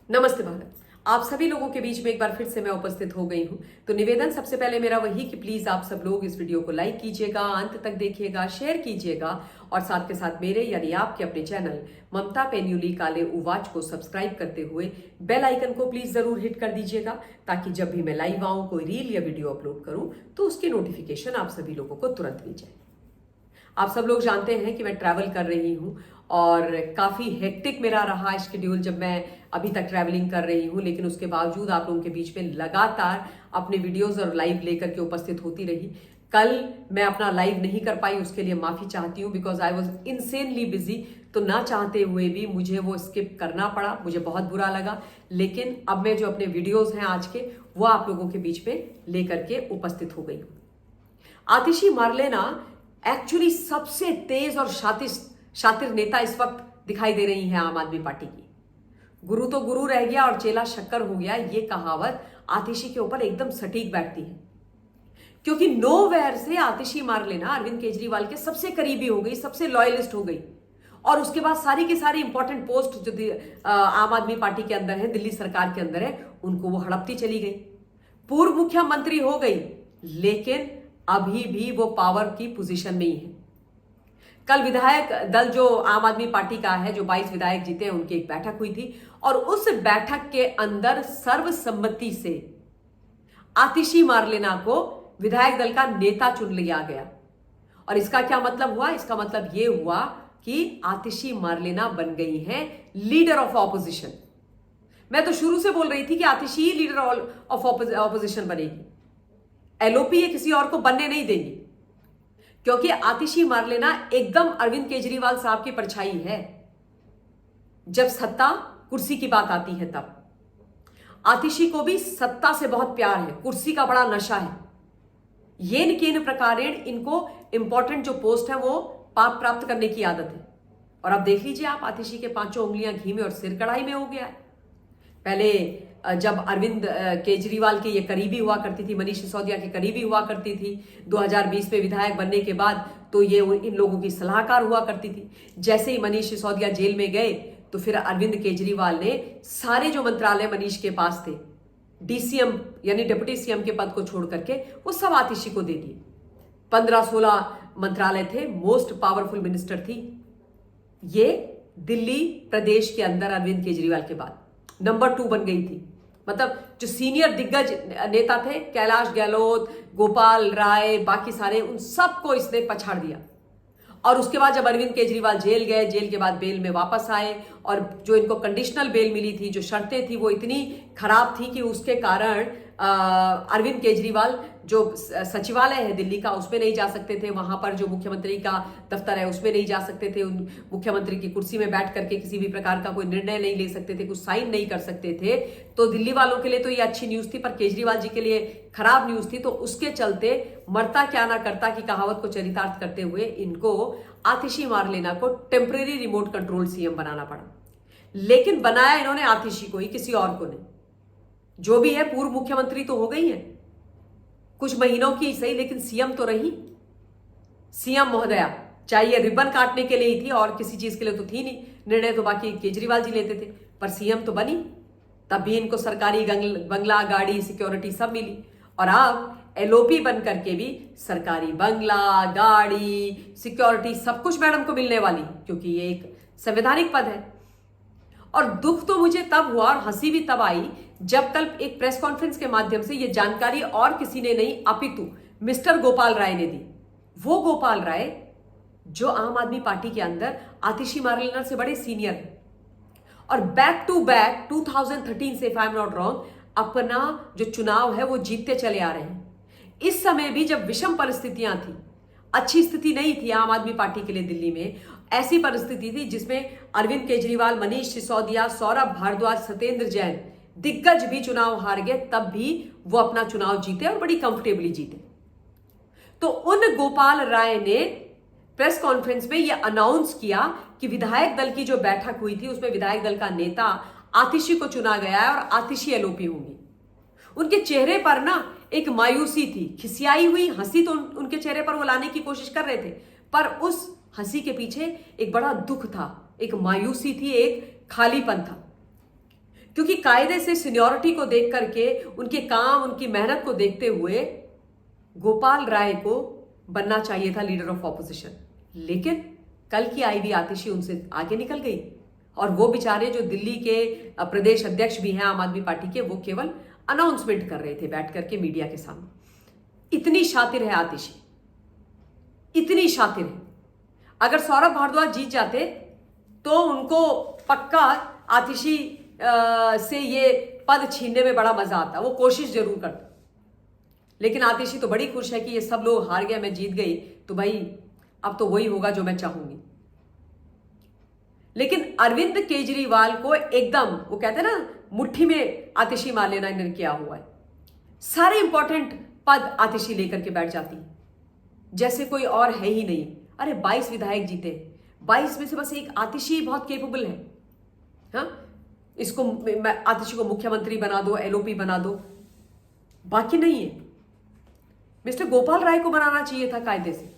नमस्ते भारत। आप सभी लोगों के बीच में एक बार फिर से मैं उपस्थित हो गई हूं। तो निवेदन सबसे पहले मेरा वही कि प्लीज आप सब लोग इस वीडियो को लाइक कीजिएगा, अंत तक देखिएगा, शेयर कीजिएगा और साथ के साथ मेरे यानी आपके अपने चैनल ममता पेन्यूली काले उवाच को सब्सक्राइब करते हुए बेल आइकन को प्लीज जरूर हिट कर दीजिएगा, ताकि जब भी मैं लाइव आऊं, कोई रील या वीडियो अपलोड करूं तो उसकी नोटिफिकेशन आप सभी लोगों को तुरंत मिल जाए। आप सब लोग जानते हैं कि मैं ट्रैवल कर रही हूं और काफ़ी हेक्टिक मेरा रहा शेड्यूल जब मैं अभी तक ट्रैवलिंग कर रही हूं, लेकिन उसके बावजूद आप लोगों के बीच में लगातार अपने वीडियोस और लाइव लेकर के उपस्थित होती रही। कल मैं अपना लाइव नहीं कर पाई, उसके लिए माफ़ी चाहती हूँ, because I was insanely busy. तो ना चाहते हुए भी मुझे वो स्किप करना पड़ा, मुझे बहुत बुरा लगा। लेकिन अब मैं जो अपने वीडियोज़ हैं आज के, वो आप लोगों के बीच में लेकर के उपस्थित हो गई हूँ। आतिशी मार्लेना एक्चुअली सबसे तेज और शातिर नेता इस वक्त दिखाई दे रही है आम आदमी पार्टी की। गुरु तो गुरु रह गया और चेला शक्कर हो गया, ये कहावत आतिशी के ऊपर एकदम सटीक बैठती है, क्योंकि नोवेयर से आतिशी मार्लेना अरविंद केजरीवाल के सबसे करीबी हो गई, सबसे लॉयलिस्ट हो गई और उसके बाद सारी की सारी इंपॉर्टेंट पोस्ट जो आम आदमी पार्टी के अंदर है, दिल्ली सरकार के अंदर है, उनको वो हड़पती चली गई। पूर्व मुख्यमंत्री हो गई, लेकिन अभी भी वो पावर की पोजीशन में ही है। कल विधायक दल जो आम आदमी पार्टी का है, जो 22 विधायक जीते हैं, उनकी एक बैठक हुई थी और उस बैठक के अंदर सर्वसम्मति से आतिशी मार्लेना को विधायक दल का नेता चुन लिया गया। और इसका क्या मतलब हुआ? इसका मतलब यह हुआ कि आतिशी मार्लेना बन गई हैं लीडर ऑफ ऑपोजिशन। मैं तो शुरू से बोल रही थी कि आतिशी ही लीडर ऑफ ऑपोजिशन बनेगी, एलओपी ये किसी और को बनने नहीं देंगी, क्योंकि आतिशी मार्लेना एकदम अरविंद केजरीवाल साहब की परछाई है। जब सत्ता कुर्सी की बात आती है, तब आतिशी को भी सत्ता से बहुत प्यार है, कुर्सी का बड़ा नशा है। येन केन प्रकारेण इनको इंपॉर्टेंट जो पोस्ट है वो पाप प्राप्त करने की आदत है। और अब देख लीजिए आप, आतिशी के 5 उंगलियां घी में और सिर कढ़ाई में हो गया है। पहले जब अरविंद केजरीवाल के ये करीबी हुआ करती थी, मनीष सिसोदिया के करीबी हुआ करती थी, 2020 में विधायक बनने के बाद तो ये इन लोगों की सलाहकार हुआ करती थी। जैसे ही मनीष सिसोदिया जेल में गए तो फिर अरविंद केजरीवाल ने सारे जो मंत्रालय मनीष के पास थे, डीसीएम यानी डिप्टी सीएम के पद को छोड़ करके वो सब आतिशी को दे दिए। 15-16 मंत्रालय थे, मोस्ट पावरफुल मिनिस्टर थी ये दिल्ली प्रदेश के अंदर अरविंद केजरीवाल के बाद नंबर 2 बन गई थी। मतलब जो सीनियर दिग्गज नेता थे, कैलाश गहलोत, गोपाल राय, बाकी सारे, उन सबको इसने पछाड़ दिया। और उसके बाद जब अरविंद केजरीवाल जेल गए, जेल के बाद बेल में वापस आए और जो इनको कंडीशनल बेल मिली थी, जो शर्तें थी, वो इतनी खराब थी कि उसके कारण अरविंद केजरीवाल जो सचिवालय है दिल्ली का, उसमें नहीं जा सकते थे। वहां पर जो मुख्यमंत्री का दफ्तर है उसमें नहीं जा सकते थे। उन मुख्यमंत्री की कुर्सी में बैठ करके किसी भी प्रकार का कोई निर्णय नहीं ले सकते थे, कुछ साइन नहीं कर सकते थे। तो दिल्ली वालों के लिए तो ये अच्छी न्यूज थी, पर केजरीवाल जी के लिए खराब न्यूज थी। तो उसके चलते मरता क्या ना करता की कहावत को चरितार्थ करते हुए इनको आतिशी मार्लेना को टेम्परेरी रिमोट कंट्रोल सीएम बनाना पड़ा। लेकिन बनाया इन्होंने आतिशी को ही, किसी और को नहीं। जो भी है, पूर्व मुख्यमंत्री तो हो गई है कुछ महीनों की सही, लेकिन सीएम तो रही। सीएम महोदया चाहिए रिबन काटने के लिए ही थी और किसी चीज के लिए तो थी नहीं। निर्णय तो बाकी केजरीवाल जी लेते थे, पर सीएम तो बनी। तब भी इनको सरकारी बंगला, गाड़ी, सिक्योरिटी सब मिली। और अब एलओपी बन करके भी सरकारी बंगला, गाड़ी, सिक्योरिटी सब कुछ मैडम को मिलने वाली, क्योंकि ये एक संवैधानिक पद है। और दुख तो मुझे तब हुआ और हंसी भी तब आई जब कल एक प्रेस कॉन्फ्रेंस के माध्यम से ये जानकारी और किसी ने नहीं अपितु मिस्टर गोपाल राय ने दी। वो गोपाल राय जो आम आदमी पार्टी के अंदर आतिशी मार्लेना से बड़े सीनियर हैं और बैक टू बैक 2013 से, if I am not wrong, अपना जो चुनाव है वो जीतते चले आ रहे हैं। इस समय भी जब विषम परिस्थितियां थी, अच्छी स्थिति नहीं थी आम आदमी पार्टी के लिए दिल्ली में, ऐसी परिस्थिति थी जिसमें अरविंद केजरीवाल, मनीष सिसोदिया, सौरभ भारद्वाज, सत्येंद्र जैन दिग्गज भी चुनाव हार गए, तब भी वो अपना चुनाव जीते और बड़ी कंफर्टेबली जीते। तो उन गोपाल राय ने प्रेस कॉन्फ्रेंस में यह अनाउंस किया कि विधायक दल की जो बैठक हुई थी उसमें विधायक दल का नेता आतिशी को चुना गया है और आतिशी एलओपी होंगी। उनके चेहरे पर ना एक मायूसी थी, खिसियाई हुई हंसी तो उनके चेहरे पर वो लाने की कोशिश कर रहे थे, पर उस हंसी के पीछे एक बड़ा दुख था, एक मायूसी थी, एक खालीपन था। क्योंकि कायदे से सीनियरिटी को देख करके, उनके काम, उनकी मेहनत को देखते हुए गोपाल राय को बनना चाहिए था लीडर ऑफ ऑपोजिशन। लेकिन कल की आई भी आतिशी उनसे आगे निकल गई, और वो बेचारे जो दिल्ली के प्रदेश अध्यक्ष भी हैं आम आदमी पार्टी के, वो केवल अनाउंसमेंट कर रहे थे बैठ करके मीडिया के सामने। इतनी शातिर है आतिशी, इतनी शातिर है। अगर सौरभ भारद्वाज जीत जाते तो उनको पक्का आतिशी से ये पद छीनने में बड़ा मजा आता, वो कोशिश जरूर करता। लेकिन आतिशी तो बड़ी खुश है कि ये सब लोग हार गए, मैं जीत गई, तो भाई अब तो वही होगा जो मैं चाहूंगी। लेकिन अरविंद केजरीवाल को एकदम, वो कहते हैं ना, मुट्ठी में आतिशी मार लेना इन्होंने किया हुआ है। सारे इंपॉर्टेंट पद आतिशी लेकर के बैठ जाती है जैसे कोई और है ही नहीं। अरे 22 विधायक जीते, 22 में से बस एक आतिशी बहुत केपेबल है। हाँ, इसको आतिशी को मुख्यमंत्री बना दो, एलओपी बना दो, बाकी नहीं है। मिस्टर गोपाल राय को बनाना चाहिए था कायदे से,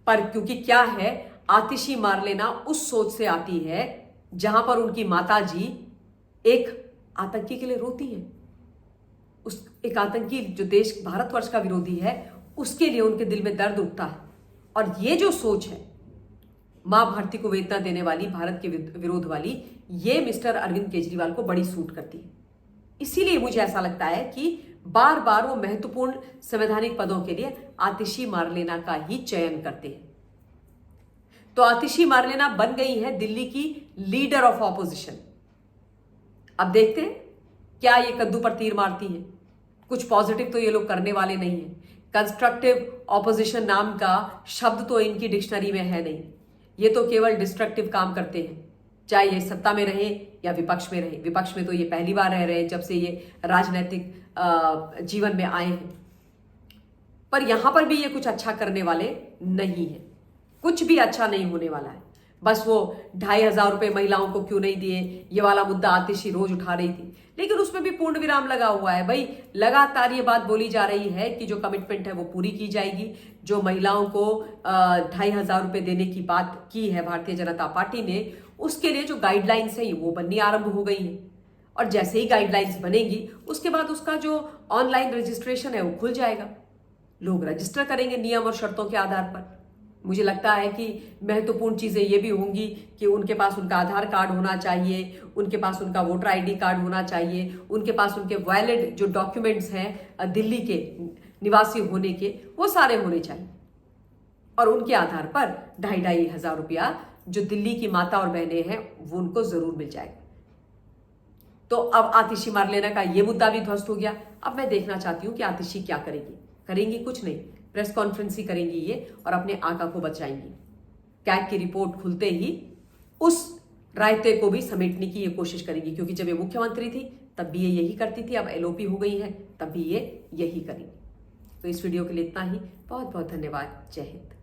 पर क्योंकि क्या है, आतिशी मार लेना उस सोच से आती है जहां पर उनकी माताजी एक आतंकी के लिए रोती है। उस एक आतंकी जो देश भारतवर्ष का विरोधी है, उसके लिए उनके दिल में दर्द उठता है। और ये जो सोच है मां भारती को वेदना देने वाली, भारत के विरोध वाली, ये मिस्टर अरविंद केजरीवाल को बड़ी सूट करती है। इसीलिए मुझे ऐसा लगता है कि बार बार वो महत्वपूर्ण संवैधानिक पदों के लिए आतिशी मारलेना का ही चयन करते हैं। तो आतिशी मारलेना बन गई है दिल्ली की लीडर ऑफ ऑपोजिशन। अब देखते हैं क्या ये कद्दू पर तीर मारती है। कुछ पॉजिटिव तो ये लोग करने वाले नहीं है। कंस्ट्रक्टिव ऑपोजिशन नाम का शब्द तो इनकी डिक्शनरी में है नहीं। ये तो केवल डिस्ट्रक्टिव काम करते हैं, चाहे ये सत्ता में रहे या विपक्ष में रहे। विपक्ष में तो ये पहली बार रह रहे हैं जब से ये राजनीतिक जीवन में आए हैं। पर यहां पर भी ये कुछ अच्छा करने वाले नहीं है, कुछ भी अच्छा नहीं होने वाला है। बस वो 2,500 रुपए महिलाओं को क्यों नहीं दिए, ये वाला मुद्दा आतिशी रोज उठा रही थी, लेकिन उसमें भी पूर्ण विराम लगा हुआ है। भाई लगातार ये बात बोली जा रही है कि जो कमिटमेंट है वो पूरी की जाएगी। जो महिलाओं को 2,500 रुपए देने की बात की है भारतीय जनता पार्टी ने, उसके लिए जो गाइडलाइंस है वो बननी आरंभ हो गई है। और जैसे ही गाइडलाइंस बनेगी उसके बाद उसका जो ऑनलाइन रजिस्ट्रेशन है वो खुल जाएगा, लोग रजिस्टर करेंगे नियम और शर्तों के आधार पर। मुझे लगता है कि महत्वपूर्ण चीजें ये भी होंगी कि उनके पास उनका आधार कार्ड होना चाहिए, उनके पास उनका वोटर आईडी कार्ड होना चाहिए, उनके पास उनके वैलिड जो डॉक्यूमेंट्स हैं दिल्ली के निवासी होने के, वो सारे होने चाहिए। और उनके आधार पर 2,500 रुपया जो दिल्ली की माता और बहनें हैं वो उनको जरूर मिल जाएगा। तो अब आतिशी मारलेना का ये मुद्दा भी ध्वस्त हो गया। अब मैं देखना चाहती हूं कि आतिशी क्या करेगी। करेंगी कुछ नहीं, प्रेस कॉन्फ्रेंस ही करेंगी ये, और अपने आका को बचाएंगी। कैग की रिपोर्ट खुलते ही उस रायते को भी समेटने की ये कोशिश करेंगी, क्योंकि जब ये मुख्यमंत्री थी तब भी ये यही करती थी, अब एलओपी हो गई है तब भी ये यही करेंगी। तो इस वीडियो के लिए इतना ही। बहुत बहुत धन्यवाद। जय हिंद।